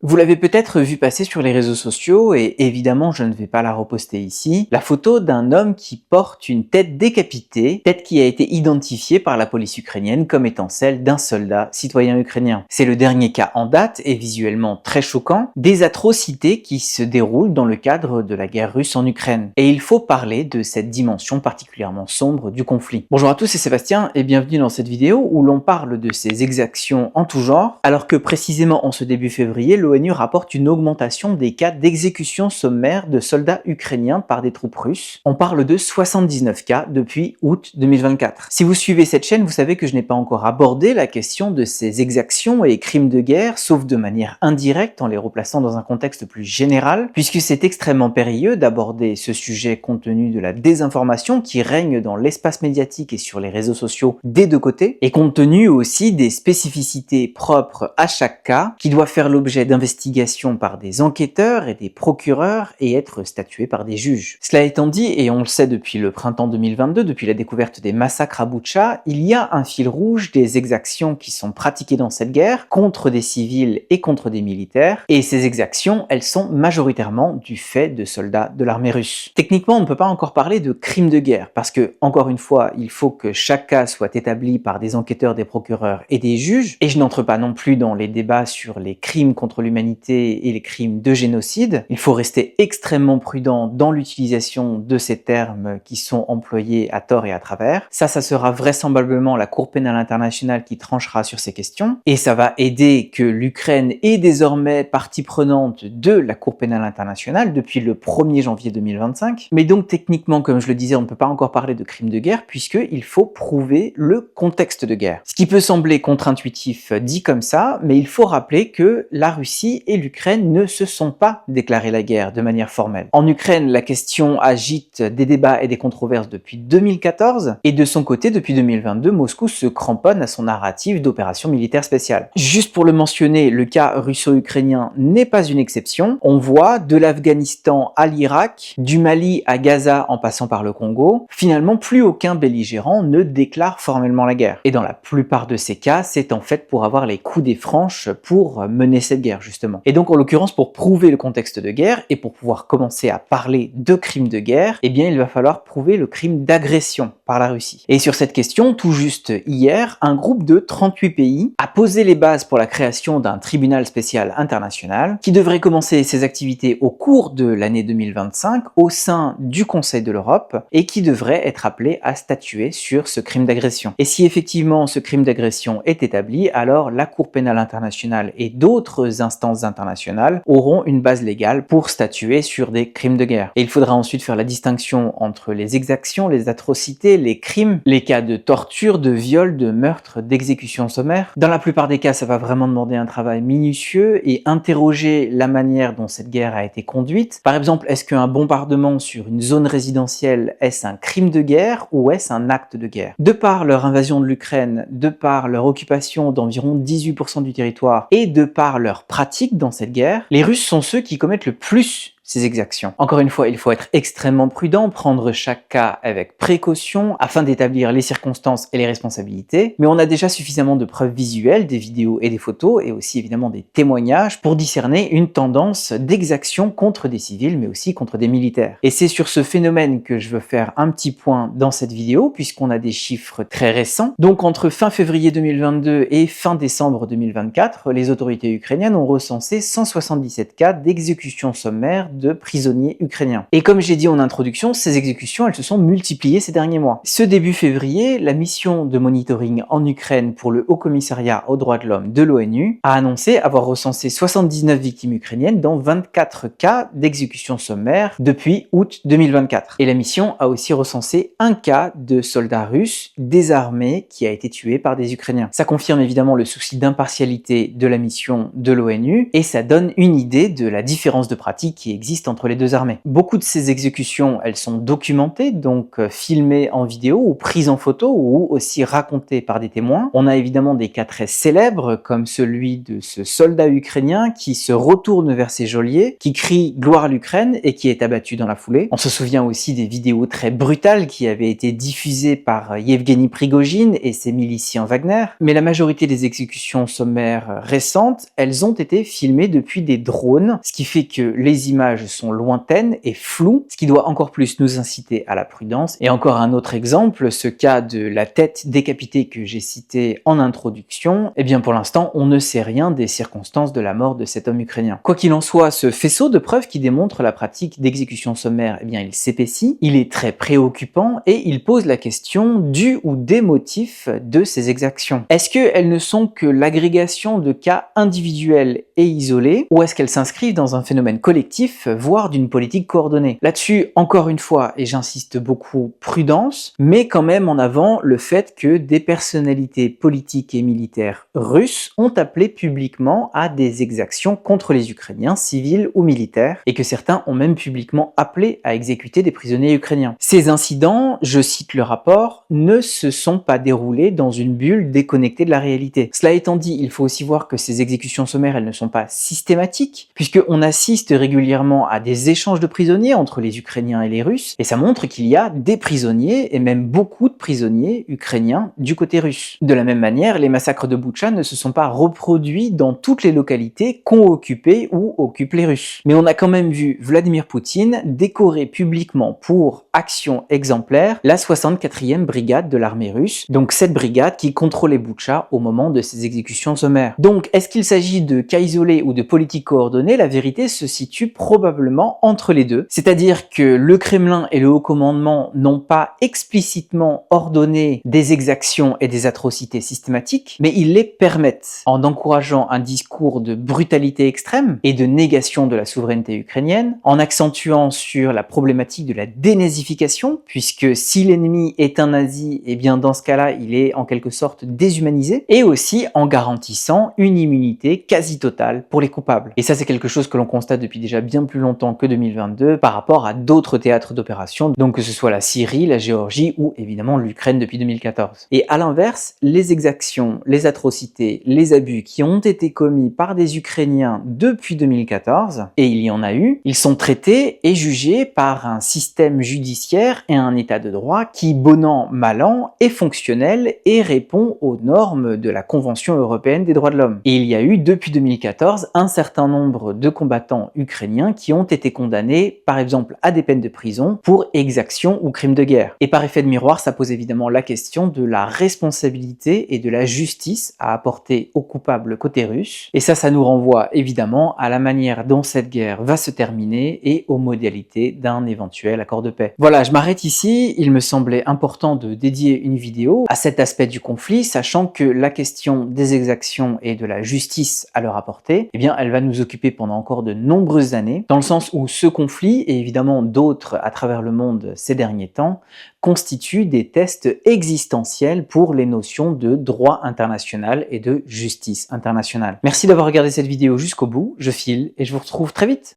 Vous l'avez peut-être vu passer sur les réseaux sociaux et évidemment je ne vais pas la reposter ici, la photo d'un homme qui porte une tête décapitée, tête qui a été identifiée par la police ukrainienne comme étant celle d'un soldat citoyen ukrainien. C'est le dernier cas en date et visuellement très choquant des atrocités qui se déroulent dans le cadre de la guerre russe en Ukraine. Et il faut parler de cette dimension particulièrement sombre du conflit. Bonjour à tous, c'est Sébastien et bienvenue dans cette vidéo où l'on parle de ces exactions en tout genre, alors que précisément en ce début février, l'ONU rapporte une augmentation des cas d'exécution sommaire de soldats ukrainiens par des troupes russes. On parle de 79 cas depuis août 2024. Si vous suivez cette chaîne, vous savez que je n'ai pas encore abordé la question de ces exactions et crimes de guerre, sauf de manière indirecte en les replaçant dans un contexte plus général, puisque c'est extrêmement périlleux d'aborder ce sujet compte tenu de la désinformation qui règne dans l'espace médiatique et sur les réseaux sociaux des deux côtés, et compte tenu aussi des spécificités propres à chaque cas qui doit faire l'objet d'investigations par des enquêteurs et des procureurs et être statué par des juges. Cela étant dit, et on le sait depuis le printemps 2022, depuis la découverte des massacres à Boutcha, il y a un fil rouge des exactions qui sont pratiquées dans cette guerre contre des civils et contre des militaires, et ces exactions, elles sont majoritairement du fait de soldats de l'armée russe. Techniquement, on ne peut pas encore parler de crimes de guerre, parce que, encore une fois, il faut que chaque cas soit établi par des enquêteurs, des procureurs et des juges, et je n'entre pas non plus dans les débats sur les crimes contre l'humanité et les crimes de génocide. Il faut rester extrêmement prudent dans l'utilisation de ces termes qui sont employés à tort et à travers. Ça sera vraisemblablement la Cour pénale internationale qui tranchera sur ces questions, et ça va aider que l'Ukraine est désormais partie prenante de la Cour pénale internationale depuis le 1er janvier 2025. Mais donc techniquement, comme je le disais, on ne peut pas encore parler de crimes de guerre puisqu'il faut prouver le contexte de guerre. Ce qui peut sembler contre-intuitif dit comme ça, mais il faut rappeler que la Russie et l'Ukraine ne se sont pas déclaré la guerre de manière formelle. En Ukraine, la question agite des débats et des controverses depuis 2014, et de son côté, depuis 2022, Moscou se cramponne à son narratif d'opération militaire spéciale. Juste pour le mentionner, le cas russo-ukrainien n'est pas une exception. On voit de l'Afghanistan à l'Irak, du Mali à Gaza en passant par le Congo, finalement plus aucun belligérant ne déclare formellement la guerre. Et dans la plupart de ces cas, c'est en fait pour avoir les coups des franches pour mener cette guerre justement. Et donc en l'occurrence, pour prouver le contexte de guerre et pour pouvoir commencer à parler de crimes de guerre, eh bien il va falloir prouver le crime d'agression par la Russie. Et sur cette question, tout juste hier, un groupe de 38 pays a posé les bases pour la création d'un tribunal spécial international qui devrait commencer ses activités au cours de l'année 2025 au sein du Conseil de l'Europe et qui devrait être appelé à statuer sur ce crime d'agression. Et si effectivement ce crime d'agression est établi, alors la Cour pénale internationale et d'autres instances internationales auront une base légale pour statuer sur des crimes de guerre. Et il faudra ensuite faire la distinction entre les exactions, les atrocités, les crimes, les cas de torture, de viol, de meurtre, d'exécution sommaire. Dans la plupart des cas, ça va vraiment demander un travail minutieux et interroger la manière dont cette guerre a été conduite. Par exemple, est-ce qu'un bombardement sur une zone résidentielle, est-ce un crime de guerre ou est-ce un acte de guerre? De par leur invasion de l'Ukraine, de par leur occupation d'environ 18% du territoire et de par leur pratique dans cette guerre, les Russes sont ceux qui commettent le plus ces exactions. Encore une fois, il faut être extrêmement prudent, prendre chaque cas avec précaution afin d'établir les circonstances et les responsabilités, mais on a déjà suffisamment de preuves visuelles, des vidéos et des photos, et aussi évidemment des témoignages pour discerner une tendance d'exaction contre des civils, mais aussi contre des militaires. Et c'est sur ce phénomène que je veux faire un petit point dans cette vidéo, puisqu'on a des chiffres très récents. Donc entre fin février 2022 et fin décembre 2024, les autorités ukrainiennes ont recensé 177 cas d'exécution sommaire de prisonniers ukrainiens. Et comme j'ai dit en introduction, ces exécutions, elles se sont multipliées ces derniers mois. Ce début février, la mission de monitoring en Ukraine pour le Haut Commissariat aux droits de l'homme de l'ONU a annoncé avoir recensé 79 victimes ukrainiennes dans 24 cas d'exécution sommaire depuis août 2024. Et la mission a aussi recensé un cas de soldats russes désarmés qui a été tué par des Ukrainiens. Ça confirme évidemment le souci d'impartialité de la mission de l'ONU et ça donne une idée de la différence de pratique qui existe existe entre les deux armées. Beaucoup de ces exécutions, elles sont documentées, donc filmées en vidéo ou prises en photo ou aussi racontées par des témoins. On a évidemment des cas très célèbres comme celui de ce soldat ukrainien qui se retourne vers ses geôliers, qui crie « Gloire à l'Ukraine » et qui est abattu dans la foulée. On se souvient aussi des vidéos très brutales qui avaient été diffusées par Yevgeny Prigojine et ses miliciens Wagner. Mais la majorité des exécutions sommaires récentes, elles ont été filmées depuis des drones, ce qui fait que les images sont lointaines et floues, ce qui doit encore plus nous inciter à la prudence. Et encore un autre exemple, ce cas de la tête décapitée que j'ai cité en introduction, eh bien pour l'instant on ne sait rien des circonstances de la mort de cet homme ukrainien. Quoi qu'il en soit, ce faisceau de preuves qui démontre la pratique d'exécution sommaire, eh bien il s'épaissit, il est très préoccupant et il pose la question du ou des motifs de ces exactions. Est-ce qu'elles ne sont que l'agrégation de cas individuels et isolés, ou est-ce qu'elles s'inscrivent dans un phénomène collectif, voire d'une politique coordonnée? Là-dessus, encore une fois, et j'insiste beaucoup, prudence, mais quand même en avant le fait que des personnalités politiques et militaires russes ont appelé publiquement à des exactions contre les Ukrainiens, civils ou militaires, et que certains ont même publiquement appelé à exécuter des prisonniers ukrainiens. Ces incidents, je cite le rapport, ne se sont pas déroulés dans une bulle déconnectée de la réalité. Cela étant dit, il faut aussi voir que ces exécutions sommaires, elles ne sont pas systématiques, puisqu'on assiste régulièrement à des échanges de prisonniers entre les Ukrainiens et les Russes, et ça montre qu'il y a des prisonniers, et même beaucoup de prisonniers ukrainiens du côté russe. De la même manière, les massacres de Boutcha ne se sont pas reproduits dans toutes les localités qu'ont occupées ou occupent les Russes. Mais on a quand même vu Vladimir Poutine décorer publiquement pour action exemplaire la 64e brigade de l'armée russe, donc cette brigade qui contrôlait Boutcha au moment de ces exécutions sommaires. Donc est-ce qu'il s'agit de cas isolés ou de politique coordonnée? La vérité se situe probablement entre les deux, c'est-à-dire que le Kremlin et le haut commandement n'ont pas explicitement ordonné des exactions et des atrocités systématiques, mais ils les permettent en encourageant un discours de brutalité extrême et de négation de la souveraineté ukrainienne, en accentuant sur la problématique de la dénazification, puisque si l'ennemi est un nazi, et bien dans ce cas-là, il est en quelque sorte déshumanisé, et aussi en garantissant une immunité quasi totale pour les coupables. Et ça, c'est quelque chose que l'on constate depuis déjà bien plus longtemps que 2022 par rapport à d'autres théâtres d'opération, donc que ce soit la Syrie, la Géorgie ou évidemment l'Ukraine depuis 2014. Et à l'inverse, les exactions, les atrocités, les abus qui ont été commis par des Ukrainiens depuis 2014, et il y en a eu, ils sont traités et jugés par un système judiciaire et un état de droit qui, bon an, mal an, est fonctionnel et répond aux normes de la Convention européenne des droits de l'homme. Et il y a eu, depuis 2014, un certain nombre de combattants ukrainiens qui ont été condamnés, par exemple, à des peines de prison pour exactions ou crimes de guerre. Et par effet de miroir, ça pose évidemment la question de la responsabilité et de la justice à apporter aux coupables côté russe. Et ça nous renvoie évidemment à la manière dont cette guerre va se terminer et aux modalités d'un éventuel accord de paix. Voilà, je m'arrête ici. Il me semblait important de dédier une vidéo à cet aspect du conflit, sachant que la question des exactions et de la justice à leur apporter, eh bien, elle va nous occuper pendant encore de nombreuses années, dans le sens où ce conflit, et évidemment d'autres à travers le monde ces derniers temps, constituent des tests existentiels pour les notions de droit international et de justice internationale. Merci d'avoir regardé cette vidéo jusqu'au bout, je file et je vous retrouve très vite.